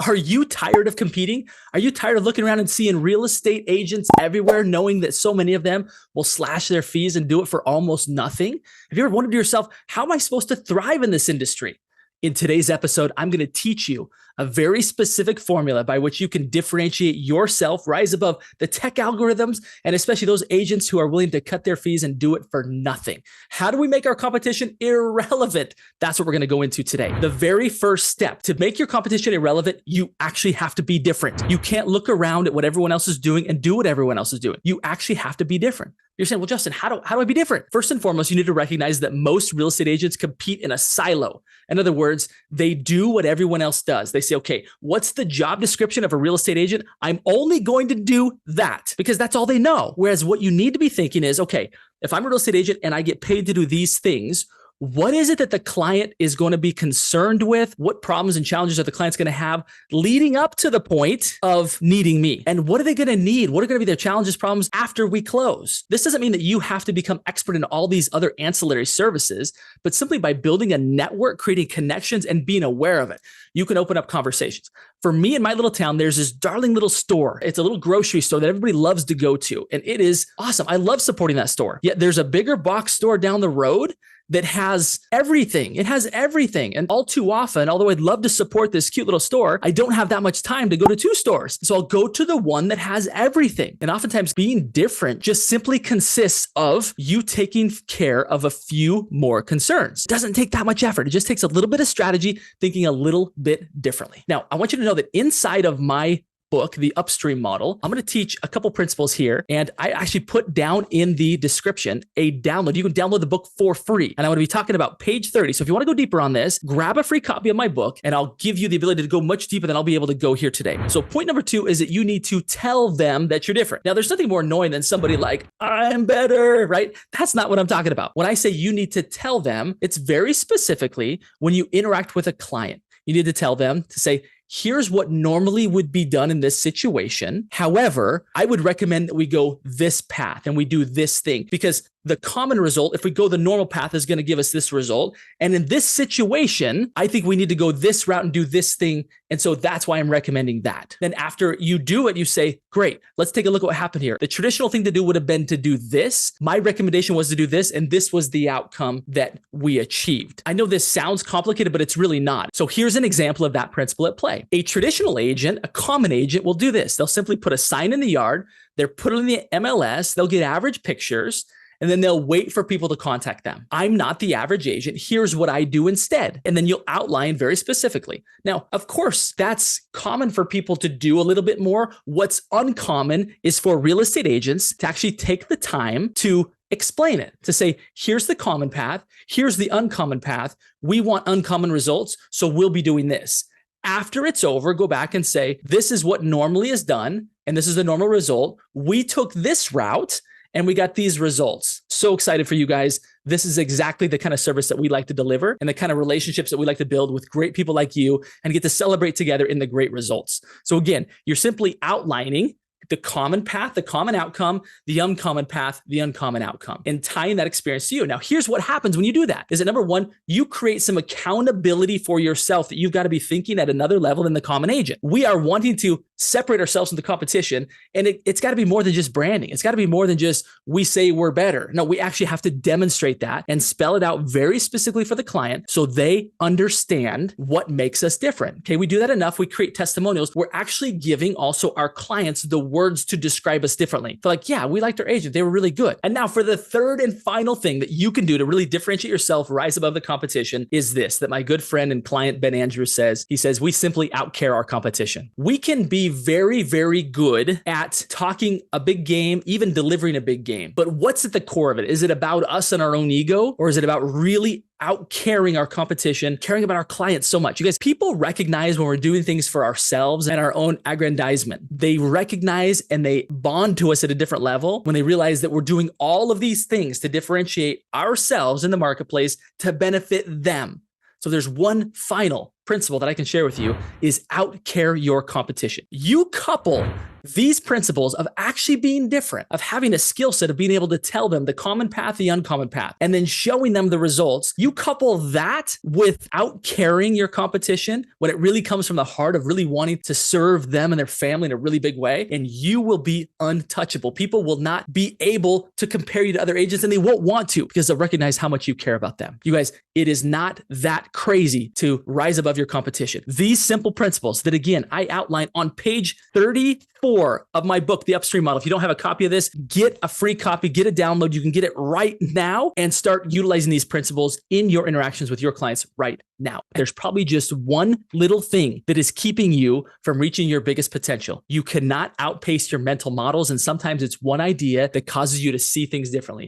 Are you tired of competing? Are you tired of looking around and seeing real estate agents everywhere, knowing that so many of them will slash their fees and do it for almost nothing? Have you ever wondered to yourself, how am I supposed to thrive in this industry? In today's episode, I'm going to teach you a very specific formula by which you can differentiate yourself, rise above the tech algorithms, and especially those agents who are willing to cut their fees and do it for nothing. How do we make our competition irrelevant? That's what we're going to go into today. The very first step to make your competition irrelevant, you actually have to be different. You can't look around at what everyone else is doing and do what everyone else is doing. You actually have to be different. You're saying, well, Justin, how do I be different? First and foremost, you need to recognize that most real estate agents compete in a silo. In other words, they do what everyone else does. They say, okay, what's the job description of a real estate agent? I'm only going to do that because that's all they know. Whereas what you need to be thinking is, okay, if I'm a real estate agent and I get paid to do these things, what is it that the client is going to be concerned with? What problems and challenges are the client's going to have leading up to the point of needing me? And what are they going to need? What are going to be their challenges, problems after we close? This doesn't mean that you have to become expert in all these other ancillary services, but simply by building a network, creating connections, and being aware of it, you can open up conversations. For me in my little town, there's this darling little store. It's a little grocery store that everybody loves to go to. And it is awesome. I love supporting that store. Yet there's a bigger box store down the road that has everything. It has everything. And all too often, although I'd love to support this cute little store, I don't have that much time to go to two stores. So I'll go to the one that has everything. And oftentimes being different just simply consists of you taking care of a few more concerns. It doesn't take that much effort. It just takes a little bit of strategy, thinking a little bit differently. Now, I want you to know that inside of my book, the Upstream Model, I'm going to teach a couple principles here. And I actually put down in the description a download. You can download the book for free. And I'm going to be talking about page 30. So if you want to go deeper on this, grab a free copy of my book and I'll give you the ability to go much deeper than I'll be able to go here today. So point number 2 is that you need to tell them that you're different. Now, there's nothing more annoying than somebody like, I'm better, right? That's not what I'm talking about. When I say you need to tell them, it's very specifically when you interact with a client. You need to tell them to say, here's what normally would be done in this situation. However, I would recommend that we go this path and we do this thing because the common result, if we go the normal path, is going to give us this result. And in this situation, I think we need to go this route and do this thing. And so that's why I'm recommending that. Then after you do it, you say, great, let's take a look at what happened here. The traditional thing to do would have been to do this. My recommendation was to do this. And this was the outcome that we achieved. I know this sounds complicated, but it's really not. So here's an example of that principle at play. A traditional agent, a common agent will do this. They'll simply put a sign in the yard. They'll put it in the MLS. They'll get average pictures. And then they'll wait for people to contact them. I'm not the average agent. Here's what I do instead. And then you'll outline very specifically. Now, of course, that's common for people to do a little bit more. What's uncommon is for real estate agents to actually take the time to explain it, to say, here's the common path. Here's the uncommon path. We want uncommon results. So we'll be doing this. After it's over, go back and say, this is what normally is done. And this is the normal result. We took this route and we got these results. So excited for you guys. This is exactly the kind of service that we like to deliver and the kind of relationships that we like to build with great people like you and get to celebrate together in the great results. So again, you're simply outlining the common path, the common outcome, the uncommon path, the uncommon outcome, and tying that experience to you. Now, here's what happens when you do that is that number 1, you create some accountability for yourself that you've got to be thinking at another level than the common agent. We are wanting to separate ourselves from the competition, and it's got to be more than just branding. It's got to be more than just we say we're better. No, we actually have to demonstrate that and spell it out very specifically for the client so they understand what makes us different. Okay, we do that enough. We create testimonials. We're actually giving also our clients the words to describe us differently. They're like, yeah, we liked our agent. They were really good. And now for the third and final thing that you can do to really differentiate yourself, rise above the competition is this, that my good friend and client, Ben Andrews says, he says, we simply outcare our competition. We can be very, very good at talking a big game, even delivering a big game. But what's at the core of it? Is it about us and our own ego? Or is it about really out caring our competition, caring about our clients so much? You guys, people recognize when we're doing things for ourselves and our own aggrandizement. They recognize and they bond to us at a different level when they realize that we're doing all of these things to differentiate ourselves in the marketplace to benefit them. So there's one final principle that I can share with you is outcare your competition. You couple these principles of actually being different, of having a skill set of being able to tell them the common path, the uncommon path, and then showing them the results. You couple that with outcaring your competition when it really comes from the heart of really wanting to serve them and their family in a really big way, and you will be untouchable. People will not be able to compare you to other agents, and they won't want to because they'll recognize how much you care about them. You guys, it is not that crazy to rise above your competition. These simple principles that, again, I outline on page 34 of my book, The Upstream Model. If you don't have a copy of this, get a free copy, get a download. You can get it right now and start utilizing these principles in your interactions with your clients right now. There's probably just one little thing that is keeping you from reaching your biggest potential. You cannot outpace your mental models, and sometimes it's one idea that causes you to see things differently.